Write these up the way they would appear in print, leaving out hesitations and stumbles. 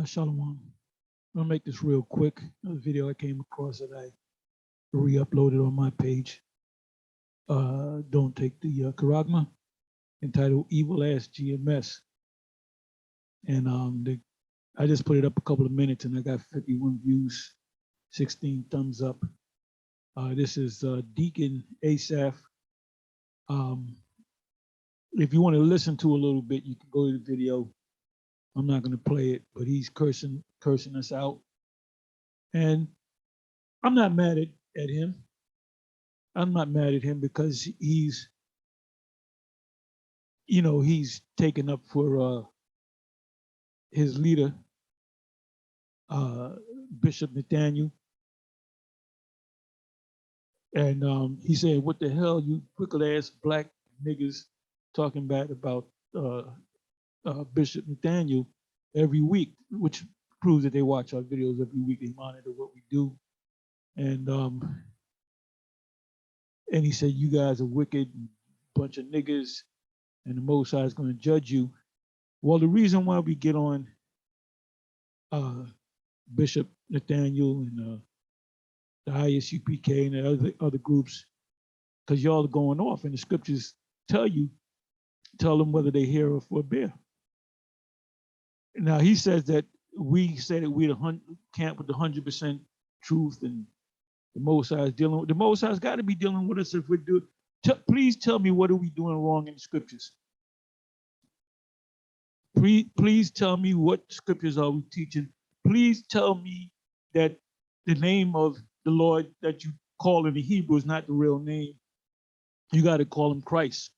Shalom. I'll make this real quick. A video I came across that I re-uploaded on my page. Don't take the charagma, entitled Evil Ass GMS. And I just put it up a couple of minutes and I got 51 views, 16 thumbs up. This is Deacon Asaph. If you want to listen to a little bit, you can go to the video. I'm not going to play it, but he's cursing us out. And I'm not mad at him. I'm not mad at him because he's taken up for his leader, Bishop Nathaniel. And he said, what the hell, you crooked ass black niggas talking bad about Bishop Nathaniel every week, which proves that they watch our videos every week. They monitor what we do. And he said, you guys are wicked, bunch of niggas, and the Most High is going to judge you. Well, the reason why we get on Bishop Nathaniel and the ISUPK and the other groups, because y'all are going off, and the scriptures tell them whether they hear or forbear. Now he says that we say that we're the camp with the 100% truth, and the Most High is dealing with. The Most High's got to be dealing with us if we're doing. Please tell me, what are we doing wrong in the scriptures? Please tell me what scriptures are we teaching. Please tell me that the name of the Lord that you call in the Hebrew is not the real name. You got to call him Christ.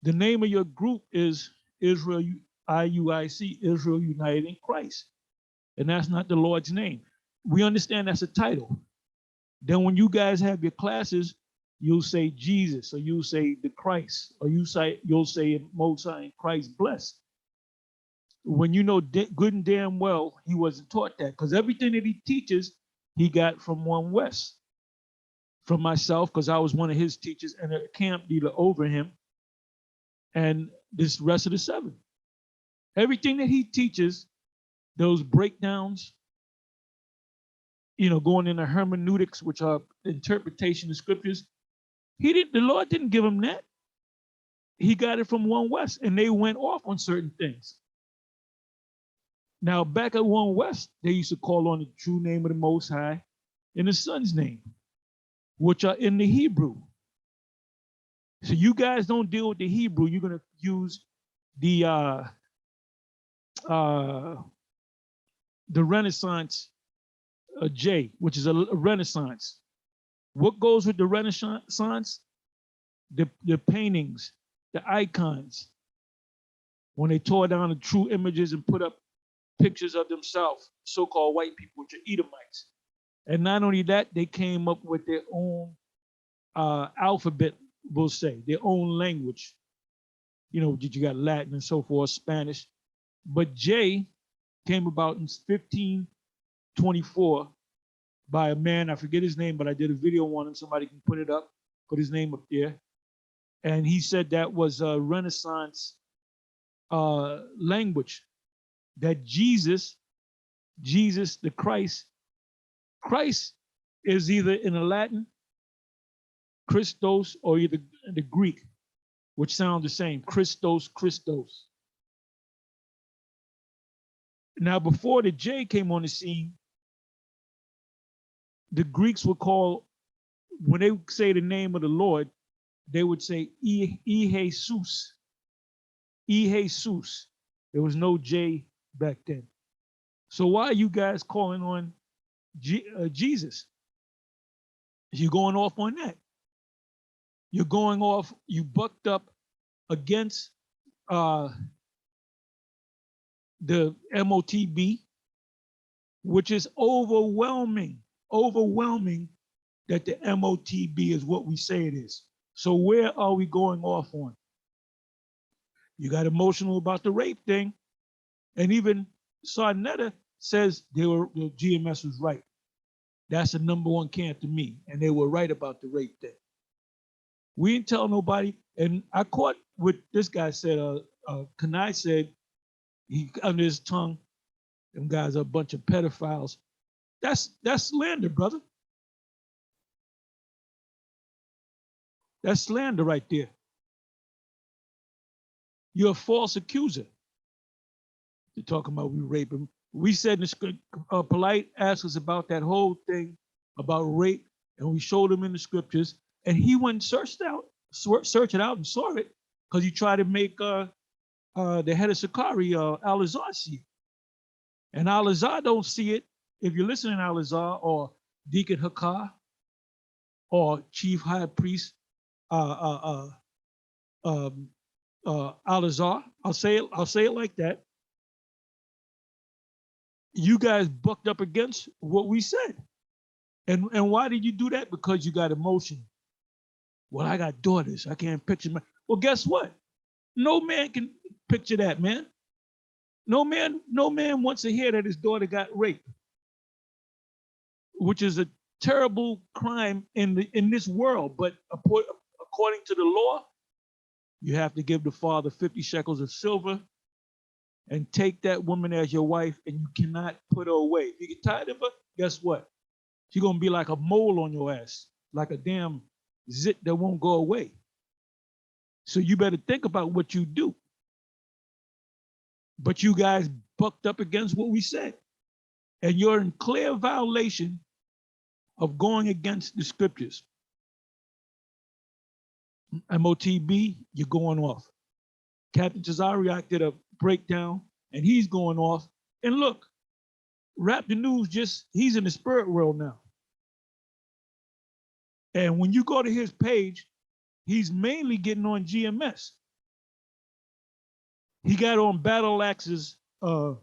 The name of your group is Israel, IUIC, Israel United in Christ. And that's not the Lord's name. We understand that's a title. Then when you guys have your classes, you'll say Jesus, or you'll say the Christ, or you'll say Most High in Christ blessed. When you know good and damn well he wasn't taught that, because everything that he teaches, he got from One West. From myself, because I was one of his teachers and a camp leader over him, and this rest of the seven. Everything that he teaches, those breakdowns, going into hermeneutics, which are interpretation of scriptures, the Lord didn't give him that. He got it from One West, and they went off on certain things. Now, back at One West, they used to call on the true name of the Most High and the Son's name, which are in the Hebrew. So you guys don't deal with the Hebrew. You're going to use the Renaissance J, which is a Renaissance. What goes with the Renaissance? The paintings, the icons. When they tore down the true images and put up pictures of themselves, so-called white people, which are Edomites. And not only that, they came up with their own alphabet, we'll say, their own language. You got Latin and so forth, Spanish. But J came about in 1524 by a man, I forget his name, but I did a video on him. Somebody can put it up, put his name up there. And he said that was a Renaissance language, that Jesus, the Christ is either in the Latin, Christos, or either the Greek, which sound the same, Christos. Now, before the J came on the scene, the Greeks would call, when they would say the name of the Lord, they would say Jesus. Jesus. There was no J back then. So why are you guys calling on Jesus? You're going off on that. You're going off, you bucked up against the MOTB, which is overwhelming that the MOTB is what we say it is. So where are we going off on? You got emotional about the rape thing, and even Sarnetta says the GMS was right. That's the #1 camp to me, and they were right about the rape thing. We didn't tell nobody, and I caught what this guy said. Kanai said, he under his tongue, Them guys are a bunch of pedophiles. That's slander, brother. That's slander right there. You're a false accuser. You're talking about we rape him. We said in the Polite asked us about that whole thing about rape, and we showed him in the scriptures, and he went and searched it out and saw it, because he tried to make the head of Sakari, Al-Azhar, see it. And Al-Azhar don't see it. If you're listening to Al-Azhar or Deacon Hakar or Chief High Priest Al-Azhar, I'll say it like that. You guys bucked up against what we said. And why did you do that? Because you got emotion. Well, I got daughters. I can't picture my. Well, guess what? No man can picture that, man. No man wants to hear that his daughter got raped, which is a terrible crime in this world. But according to the law, you have to give the father 50 shekels of silver and take that woman as your wife, and you cannot put her away. If you get tired of her, guess what? She's gonna be like a mole on your ass, like a damn zit that won't go away. So you better think about what you do. But you guys bucked up against what we said. And you're in clear violation of going against the scriptures. MOTB, you're going off. Captain Tazariak did a breakdown, and he's going off. And look, Rap the News he's in the spirit world now. And when you go to his page, he's mainly getting on GMS. He got on Battle Axes on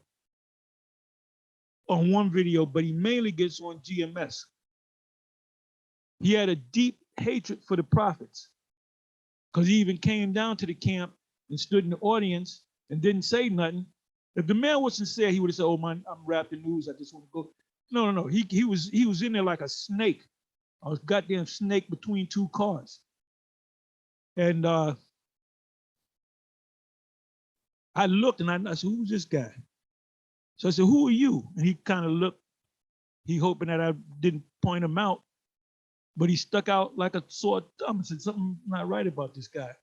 one video, but he mainly gets on GMS. He had a deep hatred for the prophets, because he even came down to the camp and stood in the audience and didn't say nothing. If the man was sincere, he would have said, "Oh man, I'm Rap the News. I just want to go." No. He was in there like a snake, a goddamn snake between two cars. And I looked and I said, "Who's this guy?" So I said, "Who are you?" And he kind of looked. He hoping that I didn't point him out, but he stuck out like a sore thumb. I said, "Something not right about this guy."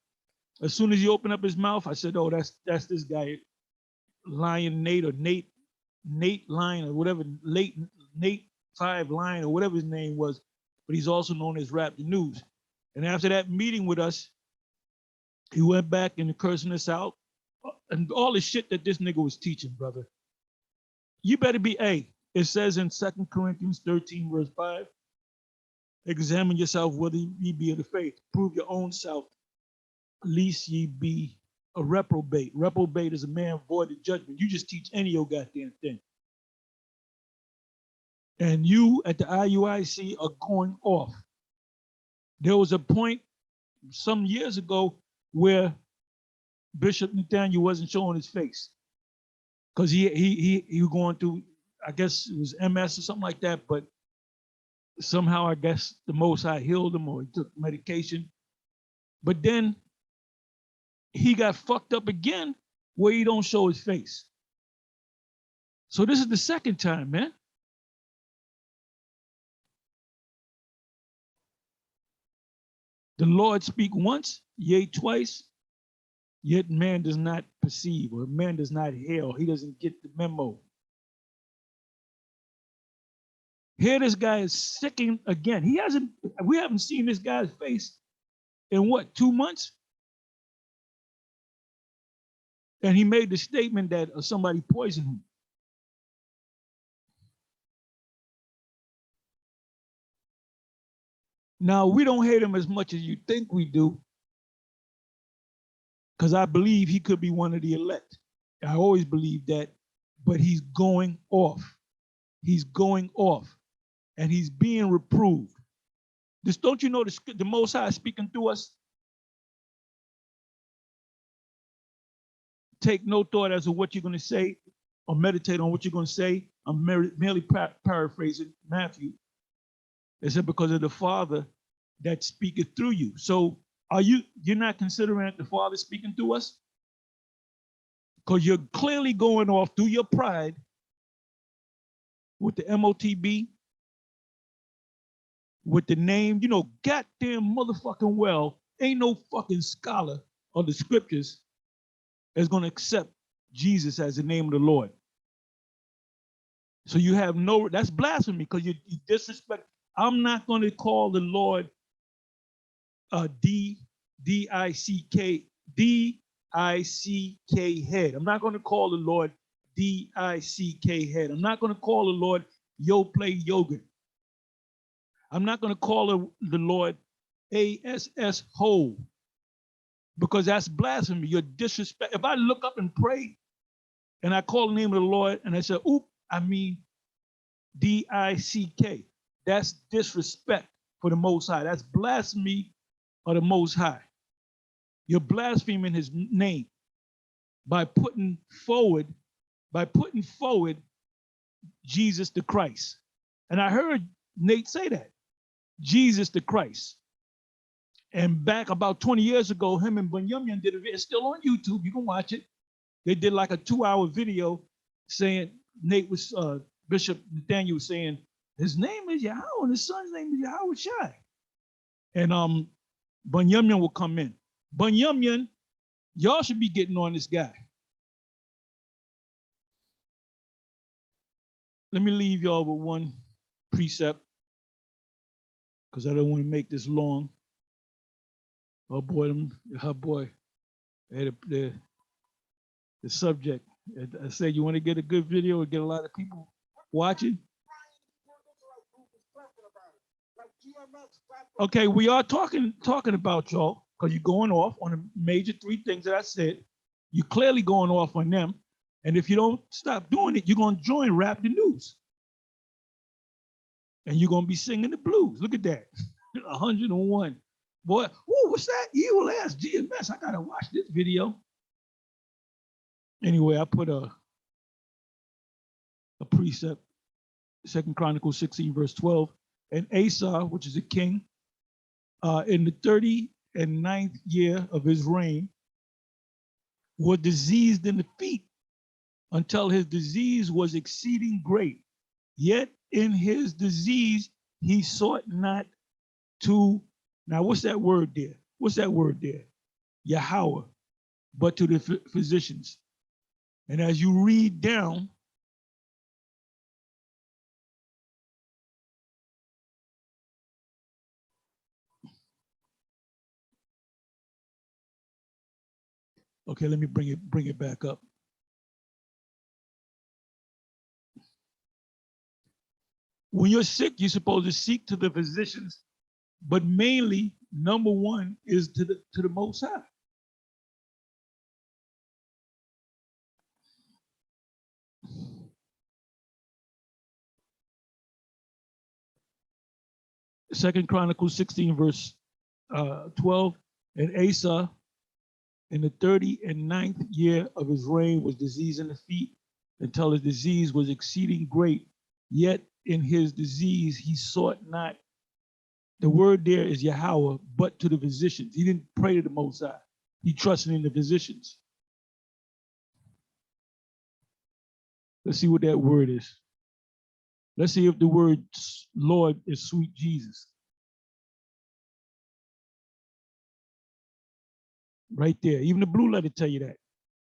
As soon as he opened up his mouth, I said, "Oh, that's this guy, Lion Nate, or Nate Lion, or whatever, Nate 5 Lion, or whatever his name was." But he's also known as Rap the News. And after that meeting with us, he went back and cursing us out and all the shit that this nigga was teaching, brother. You better be It says in 2 Corinthians 13, verse 5, examine yourself whether ye be of the faith. Prove your own self, lest ye be a reprobate. Reprobate is a man void of judgment. You just teach any old goddamn thing. And you at the IUIC are going off. There was a point some years ago where Bishop Nathaniel wasn't showing his face, because he was going through, I guess it was MS or something like that, but somehow I guess the Most High healed him, or he took medication. But then he got fucked up again where he don't show his face. So this is the second time, man. The Lord speak once, yea, twice, yet man does not perceive, or man does not hear, or he doesn't get the memo. Here this guy is sicking again. We haven't seen this guy's face in what, 2 months? And he made the statement that somebody poisoned him. Now, we don't hate him as much as you think we do, because I believe he could be one of the elect. I always believe that, but he's going off. He's going off, and he's being reproved. Don't you know the Most High speaking through us? Take no thought as to what you're going to say, or meditate on what you're going to say. I'm merely paraphrasing Matthew. It said, because of the Father that speaketh through you. So you're not considering that the Father speaking through us? Because you're clearly going off through your pride with the MOTB, with the name, you know, goddamn motherfucking well, ain't no fucking scholar of the scriptures is going to accept Jesus as the name of the Lord. So you have no, that's blasphemy because you disrespect. I'm not going to call the Lord D-I-C-K head. I'm not going to call the Lord D-I-C-K head. I'm not going to call the Lord yo play yoga. I'm not going to call the Lord ASS whole because that's blasphemy. You're disrespect. If I look up and pray and I call the name of the Lord and I say, oop, I mean D-I-C-K. That's disrespect for the Most High. That's blasphemy of the Most High. You're blaspheming his name by putting forward Jesus the Christ. And I heard Nate say that, Jesus the Christ. And back about 20 years ago, him and Bunyumyan did a video. It's still on YouTube. You can watch it. They did like a 2-hour video saying, Bishop Nathaniel was saying, his name is Yahweh, and his son's name is Yahweh Shai. And Bunyumyan will come in. Bunyumyan, y'all should be getting on this guy. Let me leave y'all with one precept, because I don't want to make this long. Oh boy, the subject. I said you want to get a good video or get a lot of people watching. Okay, we are talking about y'all because you're going off on the major 3 things that I said. You're clearly going off on them. And if you don't stop doing it, you're going to join Rap the News. And you're going to be singing the blues. Look at that. 101. Boy, ooh, what's that? Evil ass GMS. I got to watch this video. Anyway, I put a precept, 2 Chronicles 16, verse 12. And Asa, which is a king, in the 39th year of his reign, was diseased in the feet until his disease was exceeding great. Yet in his disease, he sought not to, now what's that word there? What's that word there? Yahweh, but to the physicians. And as you read down, okay, let me bring it back up. When you're sick, you're supposed to seek to the physicians, but mainly, number one is to the Most High. Second Chronicles 16, verse 12, and Asa, in the 39th year of his reign, was diseased in the feet until his disease was exceeding great. Yet in his disease he sought not. The word there is Yahweh, but to the physicians. He didn't pray to the Most High. He trusted in the physicians. Let's see what that word is. Let's see if the word Lord is sweet Jesus. Right there. Even the blue letter tell you that.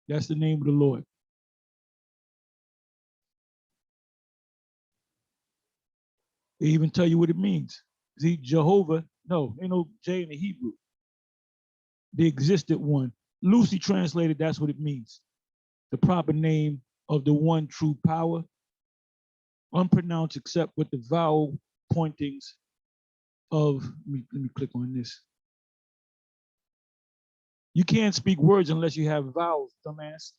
That's the name of the Lord. They even tell you what it means. See, Jehovah, no, ain't no J in the Hebrew. The existed one. Loosely translated, that's what it means. The proper name of the one true power, unpronounced except with the vowel pointings of, let me click on this. You can't speak words unless you have vowels, dumbass.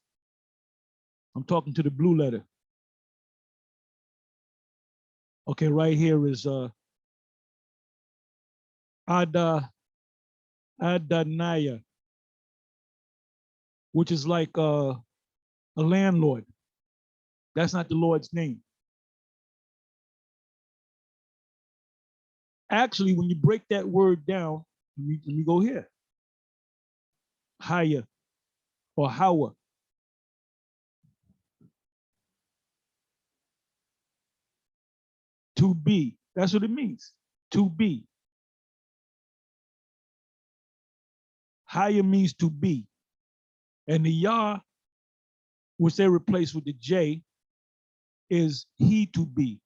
I'm talking to the blue letter. Okay, right here is Adonaiah, which is like a landlord. That's not the Lord's name. Actually, when you break that word down, let me go here. Haya or Hawa. To be. That's what it means. To be. Higher means to be. And the Yah, which they replace with the J, is he to be.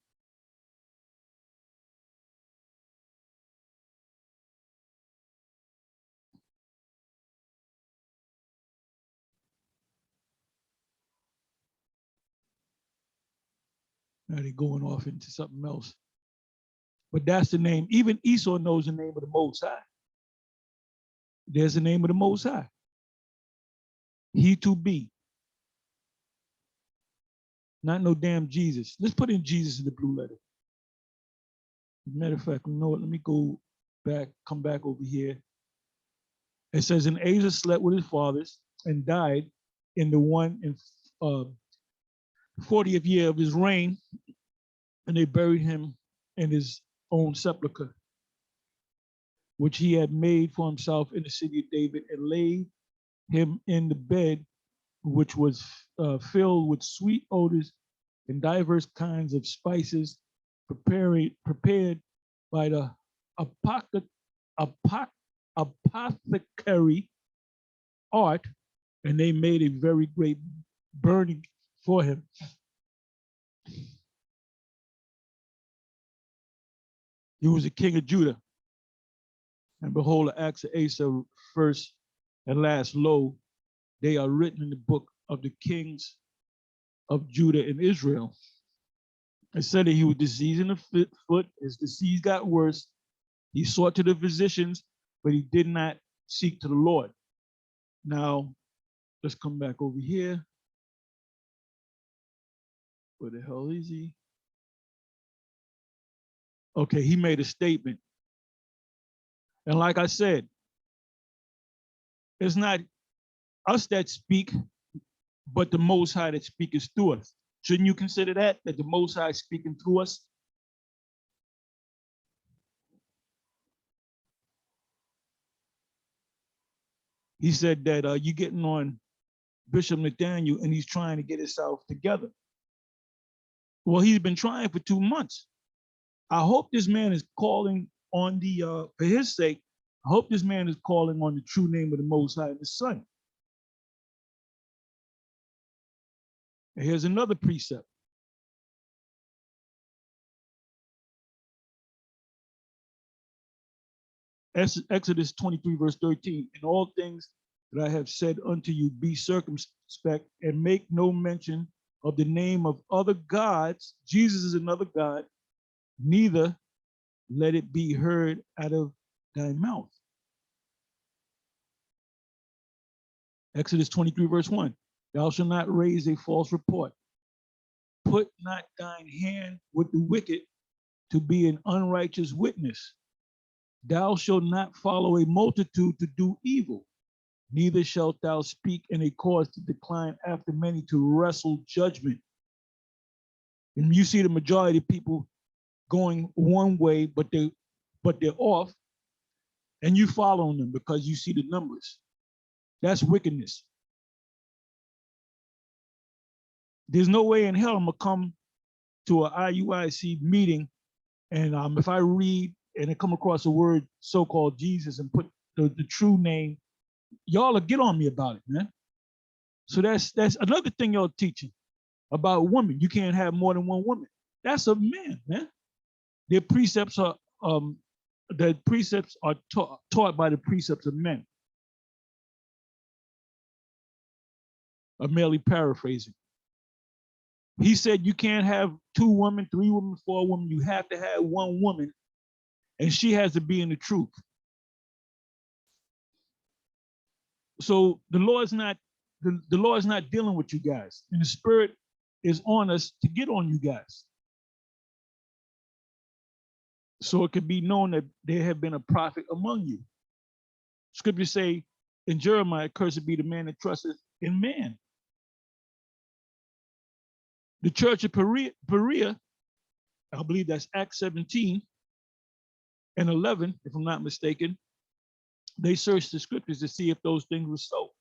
Now they're going off into something else. But that's the name. Even Esau knows the name of the Most High. There's the name of the Most High. He to be. Not no damn Jesus. Let's put in Jesus in the blue letter. Matter of fact, you know what? Let me go back, come back over here. It says, and Asa slept with his fathers and died in the 40th year of his reign, and they buried him in his own sepulchre, which he had made for himself in the city of David, and laid him in the bed, which was filled with sweet odors and diverse kinds of spices, prepared by the apothecary art, and they made a very great burning for him. He was the king of Judah. And behold, the acts of Asa, first and last, lo, they are written in the book of the kings of Judah and Israel. It said that he was diseased in the foot. His disease got worse. He sought to the physicians, but he did not seek to the Lord. Now, let's come back over here. Where the hell is he? Okay, he made a statement. And like I said, it's not us that speak, but the Most High that speaks through us. Shouldn't you consider that the Most High is speaking through us? He said that you're getting on Bishop Nathaniel and he's trying to get himself together. Well, he's been trying for 2 months. I hope this man is calling on the, for his sake, I hope this man is calling on the true name of the Most High and the Son. And here's another precept. Exodus 23, verse 13, in all things that I have said unto you, be circumspect and make no mention of the name of other gods. Jesus is another God, neither let it be heard out of thy mouth. Exodus 23, verse 1, thou shalt not raise a false report. Put not thine hand with the wicked to be an unrighteous witness. Thou shalt not follow a multitude to do evil, neither shalt thou speak in a cause to decline after many to wrestle judgment. And you see the majority of people going one way, but they're off, and you following them because you see the numbers. That's wickedness. There's no way in hell I'm gonna come to an IUIC meeting, and if I read and I come across a word so-called Jesus and put the true name, y'all will get on me about it, man. So that's another thing y'all teaching about women. You can't have more than one woman. That's a man, man. Their precepts are taught by the precepts of men. I'm merely paraphrasing. He said you can't have 2 women, 3 women, 4 women. You have to have one woman, and she has to be in the truth. So the Lord's not dealing with you guys, and the Spirit is on us to get on you guys. So it can be known that there have been a prophet among you. Scriptures say in Jeremiah, cursed be the man that trusteth in man. The church of Perea, I believe that's Acts 17 and 11, if I'm not mistaken, they searched the scriptures to see if those things were so.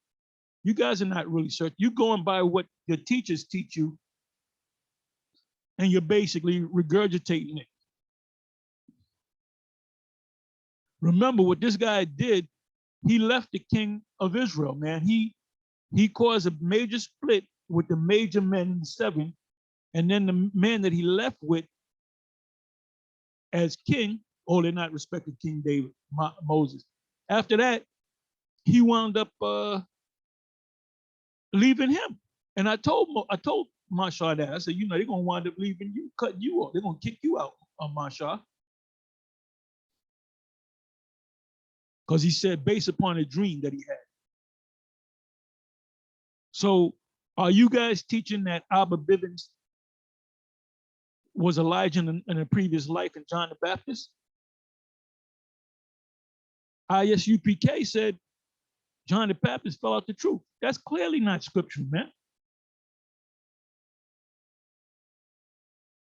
You guys are not really searching. You're going by what your teachers teach you, and you're basically regurgitating it. Remember what this guy did. He left the king of Israel, man. He caused a major split with the major men, 7, and then the man that he left with as king, oh, they're not respecting King David, Moses. After that, he wound up leaving him. And I told Mashah that. I said, you know, they're gonna wind up leaving you, cutting you off. They're gonna kick you out, Mashah. Because he said, based upon a dream that he had. So are you guys teaching that Abba Bivens was Elijah in a previous life and John the Baptist? ISUPK said John the Baptist fell out the truth. That's clearly not scriptural, man.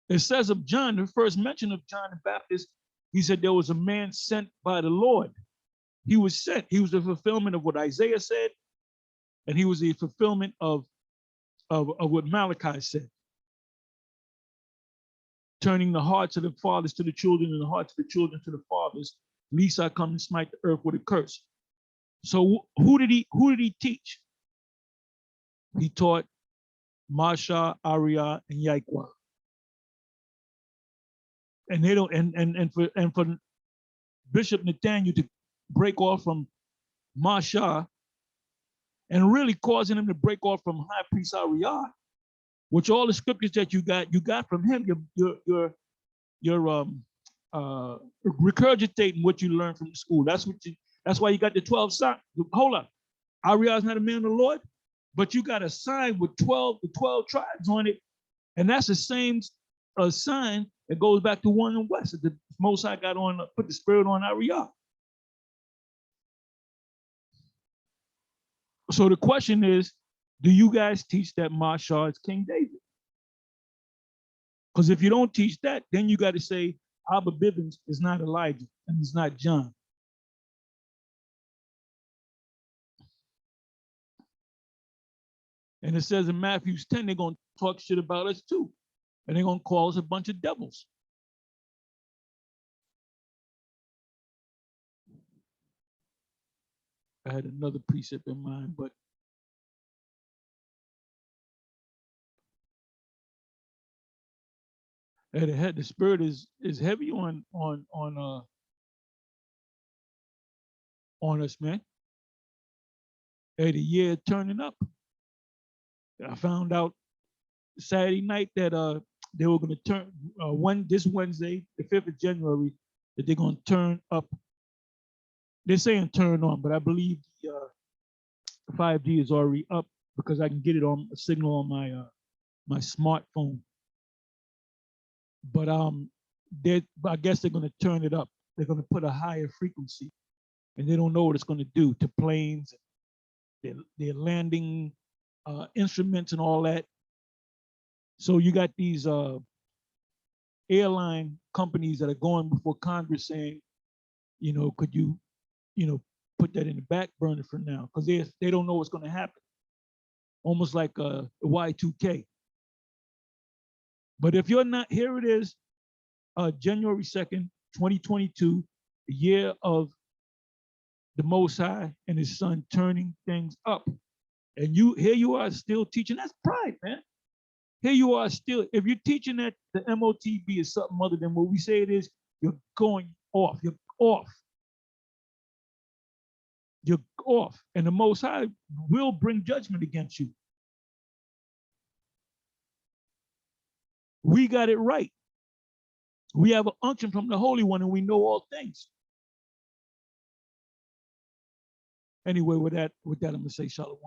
It says of John, the first mention of John the Baptist, he said there was a man sent by the Lord. He was sent. He was the fulfillment of what Isaiah said, and he was the fulfillment of what Malachi said. Turning the hearts of the fathers to the children and the hearts of the children to the fathers, lest I come and smite the earth with a curse. So who did he teach? He taught Mashah, Ariah, and Yaquah. And they don't and for Bishop Nathaniel to break off from Mashah and really causing him to break off from High Priest Ariah, which all the scriptures that you got from him, you're regurgitating what you learned from the school. That's why you got the 12 signs. Hold up, Ariah is not a man of the Lord, but you got a sign with the 12 tribes on it, and that's the same sign that goes back to 1 and West. The Most High got on, put the spirit on Ariah. So the question is, do you guys teach that Mashah is King David? Because if you don't teach that, then you got to say Abba Bivens is not Elijah and it's not John. And it says in Matthew 10, they're going to talk shit about us too. And they're going to call us a bunch of devils. I had another precept in mind, but the spirit is heavy on us, man. Hey, the year turning up. I found out Saturday night that they were going to turn this Wednesday, the 5th of January, that they're going to turn up. They're saying turn on, but I believe the 5G is already up because I can get it on a signal on my smartphone. But I guess they're going to turn it up. They're going to put a higher frequency, and they don't know what it's going to do to planes, their landing instruments, and all that. So you got these airline companies that are going before Congress saying, you know, could you, put that in the back burner for now, because they don't know what's going to happen. Almost like the Y2K. But if you're not, here it is, January 2nd, 2022, the year of the Most High and his son turning things up. And here you are still teaching. That's pride, man. Here you are still, if you're teaching that the MOTB is something other than what we say it is, you're going off. You're off. You're off. And the Most High will bring judgment against you. We got it right. We have an unction from the Holy One and we know all things. Anyway, with that, I'm going to say shalom.